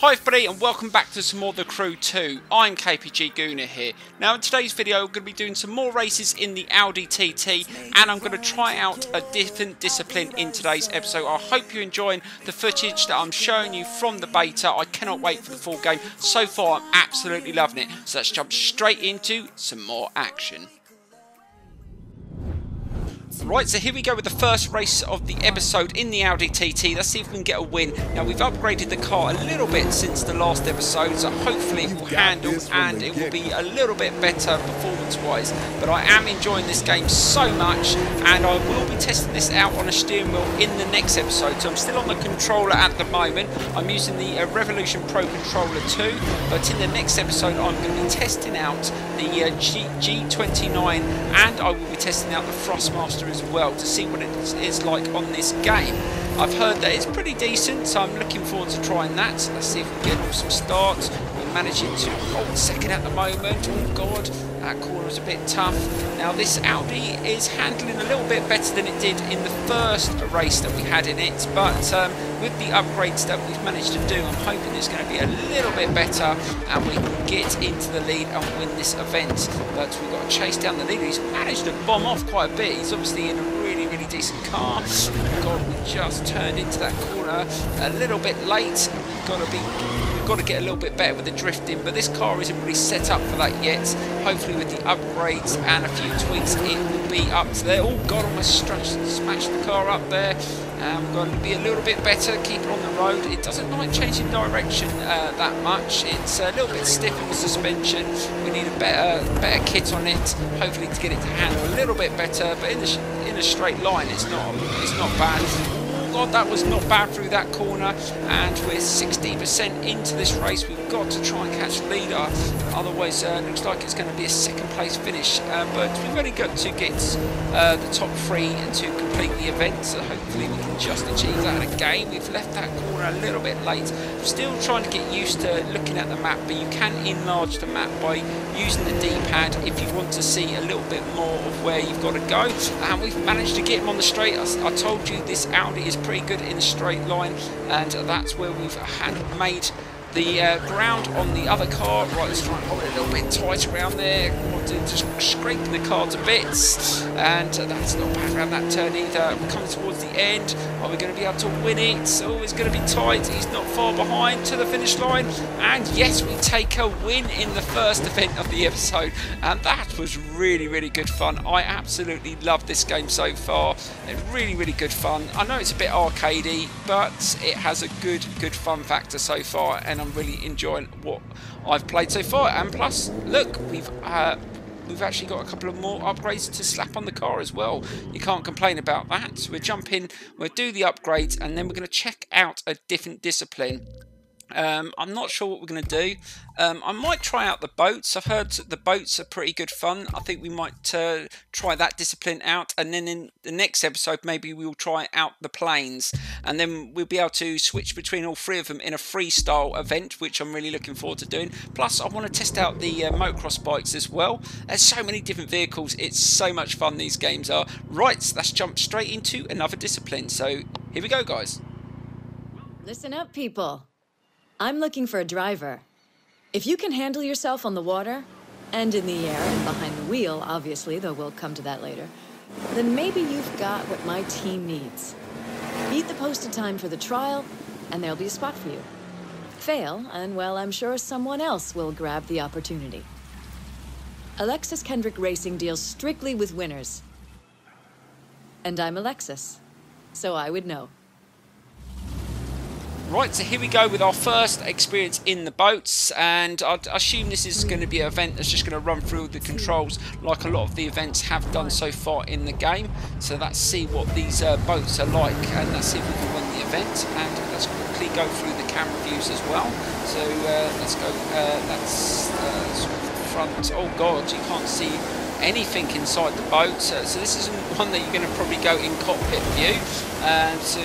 Hi everybody and welcome back to some more of The Crew 2. I'm KPG-GOONER here. Now in today's video we're going to be doing some more races in the Audi TT and I'm going to try out a different discipline in today's episode. I hope you're enjoying the footage that I'm showing you from the beta. I cannot wait for the full game. So far I'm absolutely loving it. So let's jump straight into some more action. Right, so here we go with the first race of the episode in the Audi TT. Let's see if we can get a win. Now, we've upgraded the car a little bit since the last episode, so hopefully it will handle and it will be a little bit better performance-wise. But I am enjoying this game so much, and I will be testing this out on a steering wheel in the next episode. So I'm still on the controller at the moment. I'm using the Revolution Pro Controller 2, but in the next episode I'm going to be testing out the G29, and I will be testing out the Thrustmaster as well to see what it is like on this game. I've heard that it's pretty decent, so I'm looking forward to trying that. So let's see if we can get off some starts. We're managing to hold second at the moment. Oh god, that corner is a bit tough. Now this Audi is handling a little bit better than it did in the first race that we had in it, but with the upgrades that we've managed to do, I'm hoping it's going to be a little bit better and we can get into the lead and win this event. But we've got to chase down the leader. He's managed to bomb off quite a bit. He's obviously in a really decent car. Oh god, we just turned into that corner a little bit late. We've got to get a little bit better with the drifting, but this car isn't really set up for that yet. Hopefully with the upgrades and a few tweaks it will be up to there. Oh god, almost smashed the car up there. We've got to be a little bit better, keep it on the road. It doesn't like changing direction that much. It's a little bit stiff in the suspension. We need a better kit on it, hopefully to get it to handle a little bit better. But in a straight line, it's not bad. God, that was not bad through that corner, and we're 60% into this race. We've got to try and catch the leader, otherwise it looks like it's going to be a second place finish, but we've only got to get the top 3 and to complete the event, so hopefully we can just achieve that in a game. We've left that corner a little bit late. I'm still trying to get used to looking at the map, but you can enlarge the map by using the D-pad if you want to see a little bit more of where you've got to go, and we've managed to get him on the straight. I told you this Audi is pretty good in a straight line, and that's where we've made the ground on the other car. Right, let's try and hold it a little bit tight around there. Just scraping the car to bits, and that's not bad around that turn either. We're coming towards the end. Are we going to be able to win it? Oh, it's going to be tight. He's not far behind to the finish line, and yes, we take a win in the first event of the episode, and that was really good fun. I absolutely love this game so far. It's really good fun. I know it's a bit arcadey, but it has a good fun factor so far, and I'm really enjoying what I've played so far. And plus, look, we've actually got a couple of more upgrades to slap on the car as well. You can't complain about that. We'll jump in, we'll do the upgrades, and then we're going to check out a different discipline. I'm not sure what we're going to do. I might try out the boats. I've heard the boats are pretty good fun. I think we might try that discipline out, and then in the next episode maybe we'll try out the planes, and then we'll be able to switch between all 3 of them in a freestyle event, which I'm really looking forward to doing. Plus I want to test out the motocross bikes as well. There's so many different vehicles. It's so much fun, these games are. Right, so let's jump straight into another discipline. So here we go, guys. Listen up, people. I'm looking for a driver. If you can handle yourself on the water, and in the air and behind the wheel, obviously, though we'll come to that later, then maybe you've got what my team needs. Beat the posted time for the trial, and there'll be a spot for you. Fail, and well, I'm sure someone else will grab the opportunity. Alexis Kendrick Racing deals strictly with winners. And I'm Alexis, so I would know. Right, so here we go with our first experience in the boats, and I assume this is going to be an event that's just going to run through the controls like a lot of the events have done so far in the game. So let's see what these boats are like, and let's see if we can win the event, and let's quickly go through the camera views as well. So let's go, that's sort of the front. Oh god, you can't see anything inside the boat, so this isn't one that you're going to probably go in cockpit view, so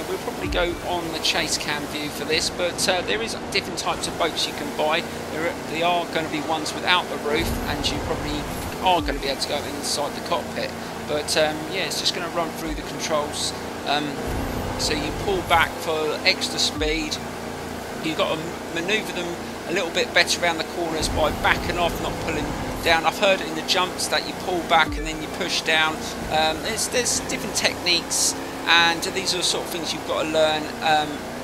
we'll probably go on the chase cam view for this, but there is different types of boats you can buy. There are going to be ones without the roof, and you probably are going to be able to go inside the cockpit, but yeah, it's just going to run through the controls. So you pull back for extra speed, You've got to manoeuvre them a little bit better around the corners by backing off, not pulling down. I've heard in the jumps that you pull back and then you push down. There's different techniques, and these are the sort of things you've got to learn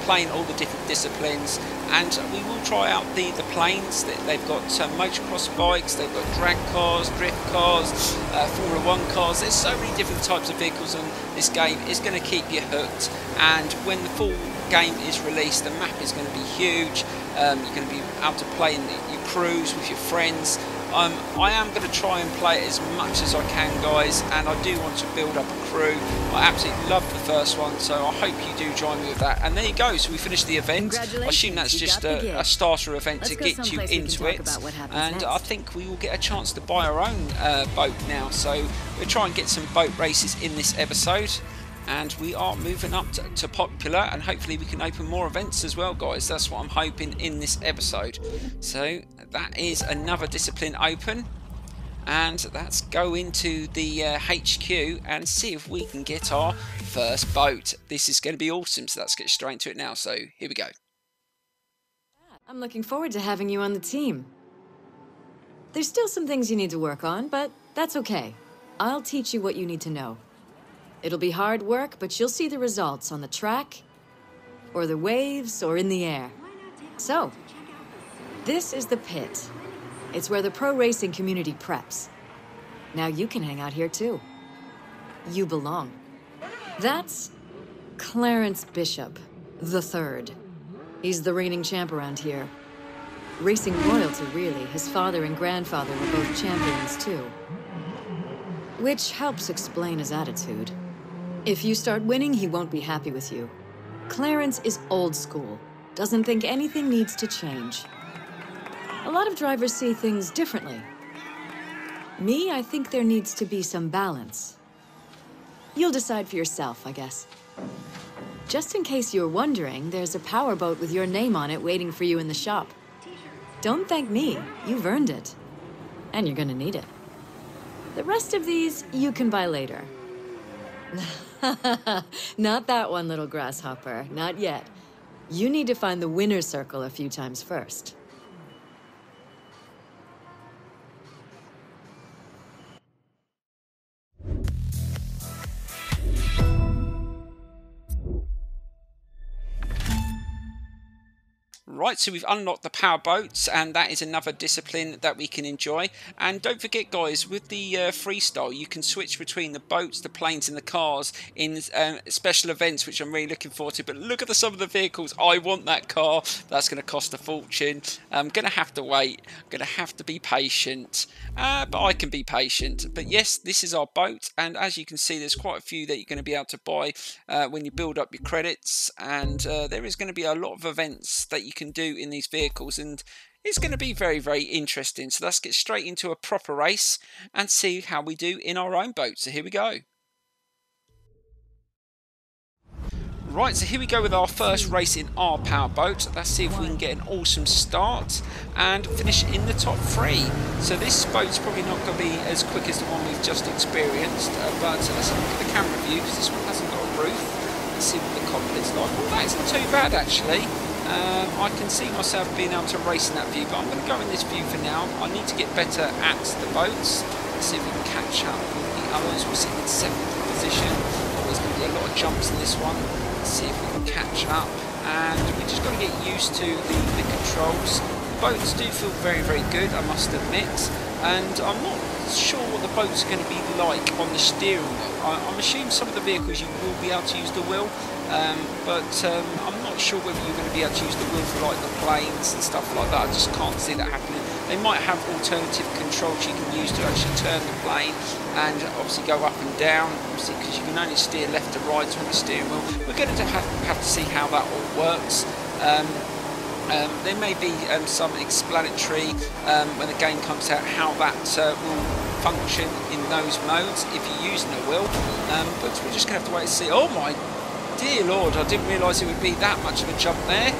playing all the different disciplines. And we will try out the planes. They've got motocross bikes, they've got drag cars, drift cars, Formula 1 cars. There's so many different types of vehicles on this game. It's going to keep you hooked, and when the full game is released, the map is going to be huge. You're going to be able to play in your crews with your friends. I am going to try and play it as much as I can, guys, and I do want to build up a crew. I absolutely loved the first one, so I hope you do join me with that. And there you go, so we finished the event. I assume that's just a starter event to get you into it, and I think we will get a chance to buy our own boat now, so we'll try and get some boat races in this episode. And we are moving up to popular, and hopefully we can open more events as well, guys. That's what I'm hoping in this episode. So that is another discipline open, and let's go into the HQ and see if we can get our first boat. This is going to be awesome, so let's get straight into it now. So here we go. I'm looking forward to having you on the team. There's still some things you need to work on, but that's okay. I'll teach you what you need to know. It'll be hard work, but you'll see the results on the track, or the waves, or in the air. So, this is the pit. It's where the pro racing community preps. Now you can hang out here too. You belong. That's Clarence Bishop, the third. He's the reigning champ around here. Racing royalty, really. His father and grandfather were both champions too. Which helps explain his attitude. If you start winning, he won't be happy with you. Clarence is old school, doesn't think anything needs to change. A lot of drivers see things differently. Me, I think there needs to be some balance. You'll decide for yourself, I guess. Just in case you're wondering, there's a powerboat with your name on it waiting for you in the shop. Don't thank me, you've earned it. And you're gonna need it. The rest of these, you can buy later. Not that one, little grasshopper. Not yet. You need to find the winner's circle a few times first. Right, so we've unlocked the power boats, and that is another discipline that we can enjoy. And don't forget, guys, with the freestyle, you can switch between the boats, the planes and the cars in special events, which I'm really looking forward to. But look at some of the vehicles. I want that car. That's going to cost a fortune. I'm going to have to wait. I'm going to have to be patient. But I can be patient. But yes, this is our boat, and as you can see, there's quite a few that you're going to be able to buy when you build up your credits. And there is going to be a lot of events that you can do in these vehicles, and it's going to be very, very interesting. So let's get straight into a proper race and see how we do in our own boat. So here we go. Right, so here we go with our first race in our powerboat. Let's see if we can get an awesome start and finish in the top 3. So this boat's probably not going to be as quick as the one we've just experienced, but let's have a look at the camera view, because this one hasn't got a roof. Let's see what the cockpit's like. Well, that isn't too bad, actually. I can see myself being able to race in that view, but I'm going to go in this view for now. I need to get better at the boats. Let's see if we can catch up with the others. We're sitting in 7th position. There's going to be a lot of jumps in this one. Let's see if we can catch up. And we just got to get used to the controls. The boats do feel very, very good, I must admit. And I'm not sure what the boat's going to be like on the steering wheel. I'm assuming some of the vehicles you will be able to use the wheel. But I'm not sure whether you're going to be able to use the wheel for like the planes and stuff like that. I just can't see that happening. They might have alternative controls you can use to actually turn the plane and obviously go up and down, obviously, because you can only steer left to right on the steering wheel. We're going to have to see how that all works. There may be some explanatory when the game comes out how that will function in those modes if you're using a wheel, but we're just going to have to wait and see. Oh my dear Lord, I didn't realise it would be that much of a jump there,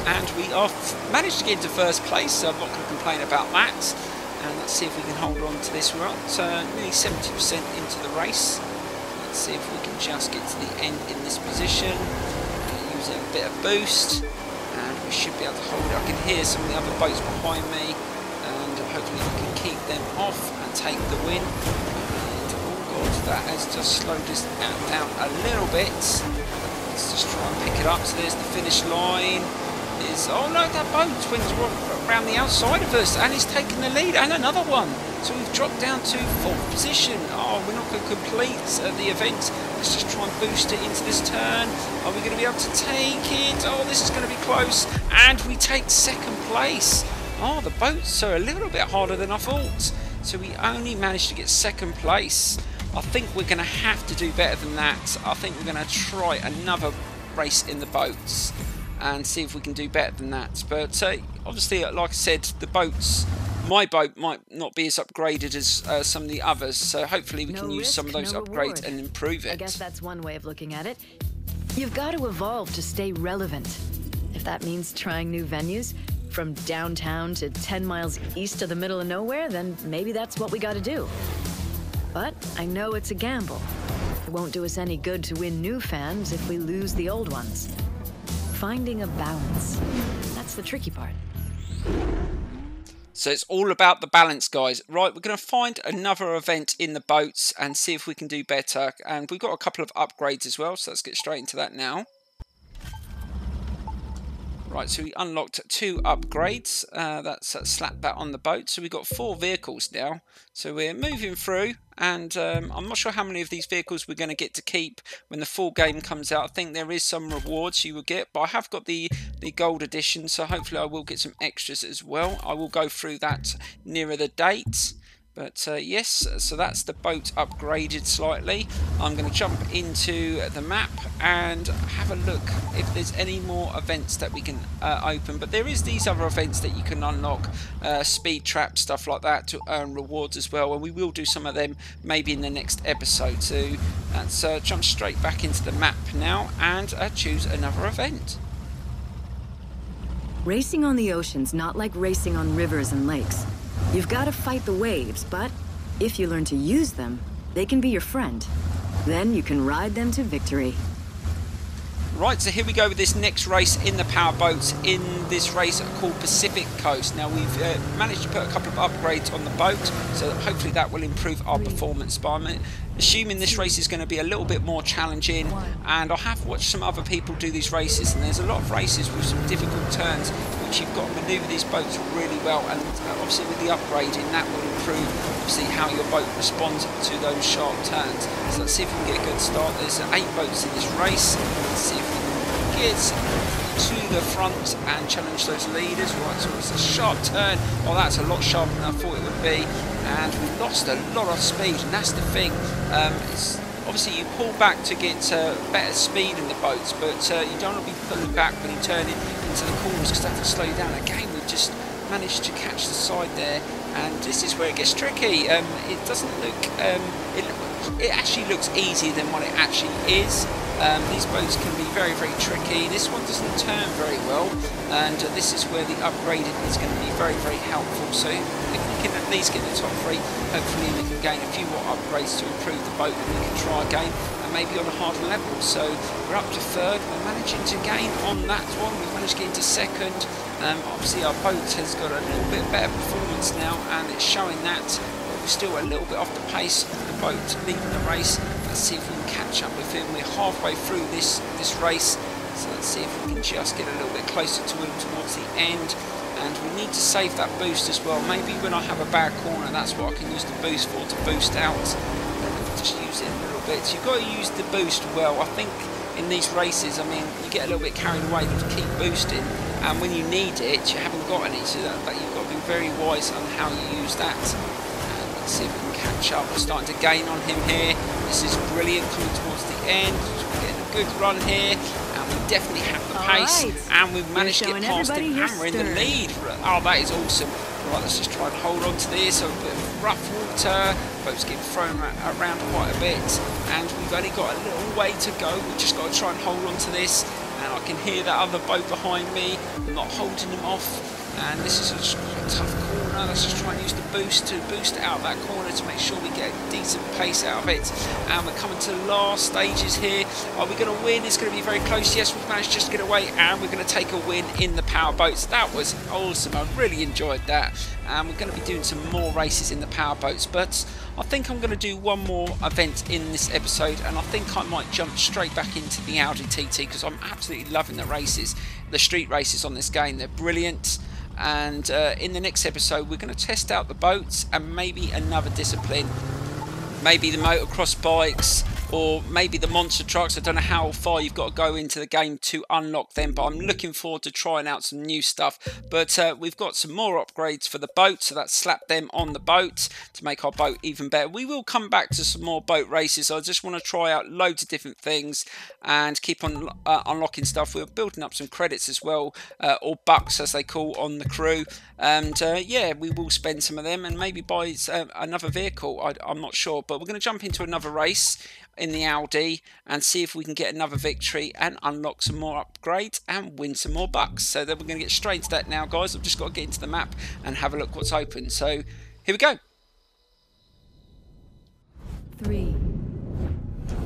and we have managed to get into first place, so I'm not going to complain about that. And let's see if we can hold on to this. We're at nearly 70% into the race. Let's see if we can just get to the end in this position, using a bit of boost, and we we should be able to hold it. I can hear some of the other boats behind me, and hopefully we can keep them off and take the win. And oh god, that has just slowed us down a little bit. Let's just try and pick it up. So there's the finish line. Oh no, that boat swings around the outside of us and is taking the lead, and another one. So we've dropped down to 4th position. Oh, we're not going to complete the event. Let's just try and boost it into this turn. Are we going to be able to take it? Oh, this is going to be close. And we take 2nd place. Oh, the boats are a little bit harder than I thought. So we only managed to get 2nd place. I think we're going to have to do better than that. I think we're going to try another race in the boats and see if we can do better than that. But obviously, like I said, the boats, my boat might not be as upgraded as some of the others, so hopefully we can use some of those upgrades and improve it. I guess that's one way of looking at it. You've got to evolve to stay relevant. If that means trying new venues, from downtown to 10 miles east of the middle of nowhere, then maybe that's what we got to do. But I know it's a gamble. It won't do us any good to win new fans if we lose the old ones. Finding a balance. That's the tricky part. So it's all about the balance, guys. Right, we're going to find another event in the boats and see if we can do better. And we've got a couple of upgrades as well, so let's get straight into that now. Right, so we unlocked 2 upgrades. That's slapped that on the boat. So we've got 4 vehicles now. So we're moving through, and I'm not sure how many of these vehicles we're going to get to keep when the full game comes out. I think there is some rewards you will get, but I have got the gold edition, so hopefully I will get some extras as well. I will go through that nearer the date. But yes, so that's the boat upgraded slightly. I'm going to jump into the map and have a look if there's any more events that we can open. But there is these other events that you can unlock, speed trap, stuff like that, to earn rewards as well. And we will do some of them maybe in the next episode. So let's jump straight back into the map now and choose another event. Racing on the ocean's not like racing on rivers and lakes. You've got to fight the waves, but if you learn to use them, they can be your friend. Then you can ride them to victory. Right, so here we go with this next race in the powerboats in this race called Pacific Coast. Now we've managed to put a couple of upgrades on the boat, so hopefully that will improve our performance. But I'm assuming this race is going to be a little bit more challenging, and I have watched some other people do these races, and there's a lot of races with some difficult turns which you've got to manoeuvre these boats really well, and obviously with the upgrading that will improve obviously how your boat responds to those sharp turns. So let's see if we can get a good start. There's 8 boats in this race. Let's see if we can get to the front and challenge those leaders. Right, so it's a sharp turn. Oh, that's a lot sharper than I thought it would be, and we lost a lot of speed, and that's the thing. It's obviously you pull back to get better speed in the boats, but you don't want to be pulling back when you turn it into the corners because that can slow you down. Again, we've just managed to catch the side there, and this is where it gets tricky. It doesn't look it actually looks easier than what it actually is. These boats can be very, very tricky. This one doesn't turn very well, and this is where the upgrading is going to be very, very helpful. So if we can at least get the top 3, hopefully we can gain a few more upgrades to improve the boat, and we can try again, and maybe on a harder level. So we're up to 3rd. We're managing to gain on that one. We've managed to get into 2nd. Obviously our boat has got a little bit better performance now, and it's showing that. We're still a little bit off the pace of the boat leading the race. Let's see if we can catch up with him. We're halfway through this race, so let's see if we can just get a little bit closer to him towards the end. And we need to save that boost as well. Maybe when I have a bad corner, that's what I can use the boost for, to boost out. Just use it a little bit. So you've got to use the boost well. I think in these races, I mean, you get a little bit carried away to keep boosting, and when you need it, you haven't got any. So that you've got to be very wise on how you use that. Let's see if we can catch up. We're starting to gain on him here. This is brilliant, coming towards the end. We're getting a good run here, and we definitely have the pace, and we've managed to get past him, and we're in the lead. Oh, that is awesome. Right, let's just try and hold on to this. A bit of rough water, boats getting thrown around quite a bit, and we've only got a little way to go. We've just got to try and hold on to this, and I can hear that other boat behind me. I'm not holding them off. And this is a tough corner. Let's just try and use the boost to boost out that corner to make sure we get a decent pace out of it. And we're coming to the last stages here. Are we going to win? It's going to be very close. Yes, we've managed just to get away, and we're going to take a win in the powerboats. That was awesome. I really enjoyed that. And we're going to be doing some more races in the powerboats, but I think I'm going to do one more event in this episode, and I think I might jump straight back into the Audi TT because I'm absolutely loving the races, the street races on this game. They're brilliant. And in the next episode we're going to test out the boats and maybe another discipline, maybe the motocross bikes or maybe the monster trucks. I don't know how far you've got to go into the game to unlock them, but I'm looking forward to trying out some new stuff. But we've got some more upgrades for the boat, so that's slap them on the boat to make our boat even better. We will come back to some more boat races. I just want to try out loads of different things and keep on unlocking stuff. We're building up some credits as well, or bucks as they call on the crew, and yeah, we will spend some of them and maybe buy another vehicle. I'm not sure, but we're going to jump into another race in the Audi and see if we can get another victory and unlock some more upgrades and win some more bucks. So then we're going to get straight into that now, guys. I've just got to get into the map and have a look what's open. So here we go. 3.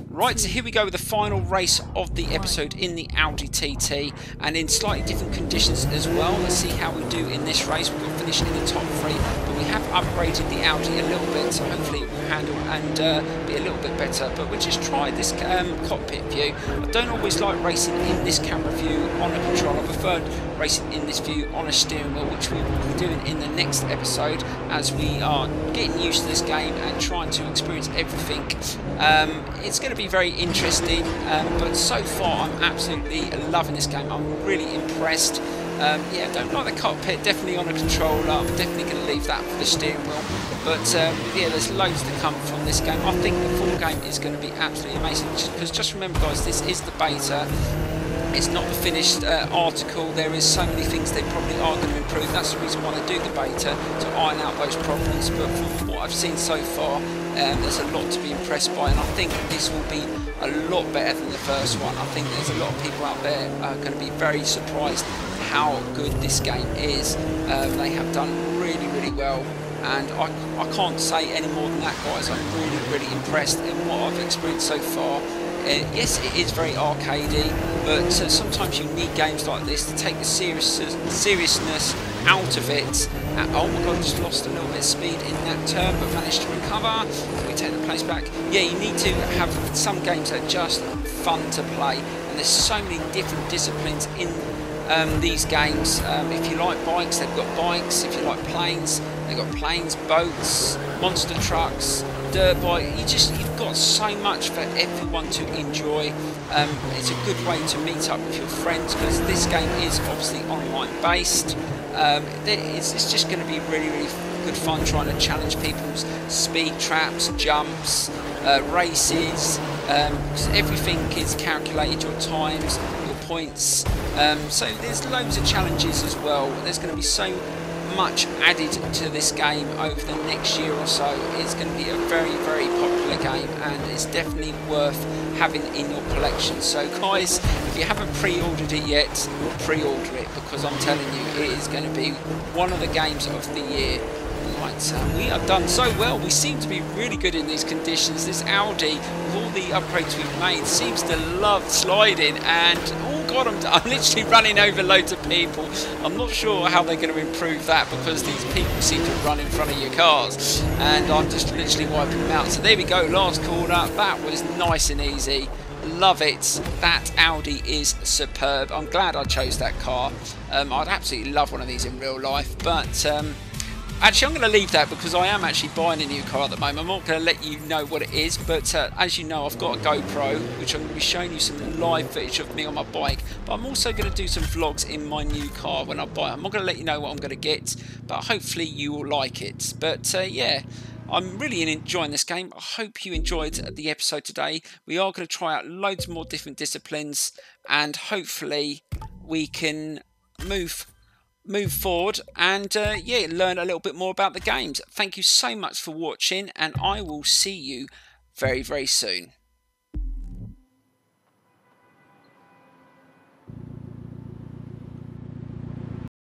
Right, so here we go with the final race of the episode in the Audi TT, and in slightly different conditions as well. Let's see how we do in this race. We've got to finish in the top 3, but we have upgraded the Audi a little bit, so hopefully it will handle and be a little bit better. But we'll just try this cockpit view. I don't always like racing in this camera view on a controller. I prefer racing in this view on a steering wheel, which we will be doing in the next episode as we are getting used to this game and trying to experience everything. It's going to be very interesting, but so far I'm absolutely loving this game. I'm really impressed. Yeah, don't like the cockpit, definitely on a controller. I'm definitely going to leave that for the steering wheel. But yeah, there's loads to come from this game. I think the full game is going to be absolutely amazing. Because just remember, guys, this is the beta. It's not the finished article. There is so many things they probably are going to improve. That's the reason why they do the beta, to iron out those problems. But from what I've seen so far, there's a lot to be impressed by, and I think this will be a lot better than the first one. I think there's a lot of people out there going to be very surprised how good this game is. They have done really, really well, and I can't say any more than that, guys. I'm really, really impressed in what I've experienced so far. Yes, it is very arcadey, but sometimes you need games like this to take the seriousness out of it. Oh my god, just lost a little bit of speed in that turn, but managed to recover. Can we take the place back? Yeah, you need to have some games that are just fun to play, and there's so many different disciplines in these games. If you like bikes, they've got bikes. If you like planes, they've got planes, boats, monster trucks, dirt bike. You've got so much for everyone to enjoy. It's a good way to meet up with your friends, because this game is obviously online based. It's just going to be really, really good fun trying to challenge people's speed traps, jumps, races, because everything is calculated, your times, your points. So there's loads of challenges as well. There's going to be so much added to this game over the next year or so. It's going to be a very, very popular game, and it's definitely worth having in your collection. So guys, if you haven't pre-ordered it yet, pre-order it, because I'm telling you, it is going to be one of the games of the year. Right, we have done so well. We seem to be really good in these conditions. This Audi, with all the upgrades we've made, seems to love sliding, and oh god, I'm literally running over loads of people. I'm not sure how they're going to improve that, because these people seem to run in front of your cars, and I'm just literally wiping them out. So there we go, last corner. That was nice and easy. Love it. That Audi is superb. I'm glad I chose that car. I'd absolutely love one of these in real life, but actually, I'm going to leave that, because I am actually buying a new car at the moment. I'm not going to let you know what it is, but as you know, I've got a GoPro, which I'm going to be showing you some live footage of me on my bike. But I'm also going to do some vlogs in my new car when I buy it. I'm not going to let you know what I'm going to get, but hopefully you will like it. But yeah, I'm really enjoying this game. I hope you enjoyed the episode today. We are going to try out loads more different disciplines, and hopefully we can move forward and yeah, learn a little bit more about the games. Thank you so much for watching, and I will see you very, very soon.